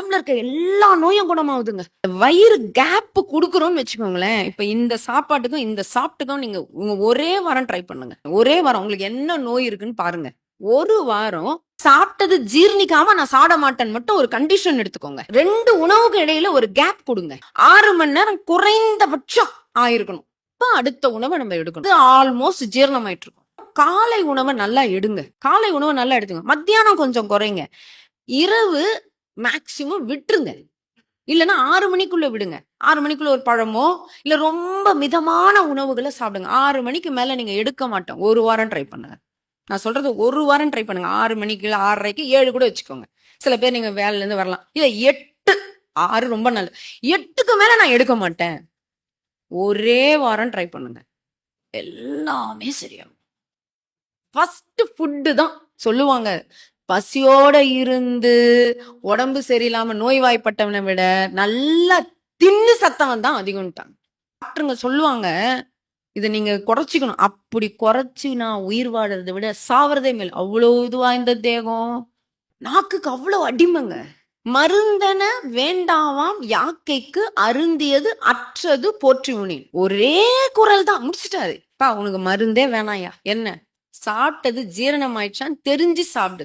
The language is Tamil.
உடம்புல இருக்க எல்லா நோயும் குணமாகுதுங்க. வயிறு கேப் குடுக்குறோம்னு வச்சுக்கோங்களேன். இப்ப இந்த சாப்பாட்டுக்கும், இந்த சாப்பிட்டுக்கும் நீங்க ஒரே வாரம் ட்ரை பண்ணுங்க. ஒரே வாரம் உங்களுக்கு என்ன நோய் இருக்குன்னு பாருங்க. ஒரு வாரம் சாப்பிட்டது ஜீரணிக்காம நான் சாப்பிட மாட்டேன்னு மட்டும் ஒரு கண்டிஷன் எடுத்துக்கோங்க. 2 உணவுக்கு இடையில ஒரு கேப் குடுங்க. 6 மணி நேரம் குறைந்தபட்சம் ஆயிருக்கணும். இப்ப அடுத்த உணவை நம்ம எடுக்கணும். இது ஆல்மோஸ்ட் ஜீரணம் ஆயிட்டு இருக்கும். காலை உணவை நல்லா எடுங்க. காலை உணவை நல்லா எடுத்துங்க. மத்தியானம் கொஞ்சம் குறைங்க. இரவு மேக்சிமம் விட்டுருங்க. இல்லன்னா 6 மணிக்குள்ள விடுங்க. 6 மணிக்குள்ள ஒரு பழமோ, இல்ல ரொம்ப மிதமான உணவுகள சாப்பிடுங்க. 6 மணிக்கு மேல நீங்க எடுக்க மாட்டோம். 1 வாரம் ட்ரை பண்ணுங்க. நான் சொல்றது 1 வாரம் ட்ரை பண்ணுங்க. 6 மணிக்கு, 6:30க்கு 7 கூட வச்சுக்கோங்க. சில பேர் நீங்க வேலையிலேருந்து வரலாம். இல்ல 8, 6 ரொம்ப நல்லது. 8க்கு மேல நான் எடுக்க மாட்டேன். ஒரே வாரம் ட்ரை பண்ணுங்க. எல்லாமே சரியாகும். ஃபர்ஸ்ட் ஃபுட்டு தான் சொல்லுவாங்க. பசியோட இருந்து உடம்பு சரியில்லாம நோய்வாய்ப்பட்டவனை விட நல்லா தின்னு சத்தவன் தான் அதிகம்ட்டாங்க. டாக்டருங்க சொல்லுவாங்க, இத நீங்க குறைச்சிக்கணும். அப்படி குறைச்சு நான் உயிர் வாழறதை விட சாவறதே மேல். அவ்வளோ இதுவா இந்த தேகம். நாக்குக்கு அவ்வளோ அடிமைங்க. மருந்தன வேண்டாவாம் யாக்கைக்கு அருந்தியது அற்றது போற்றி உனேன். ஒரே குரல் தான் முடிச்சிட்டாரு. பா உனக்கு மருந்தே வேணாயா. என்ன சாப்பிட்டது ஜீரணம் ஆயிடுச்சான்னு தெரிஞ்சு சாப்பிடு.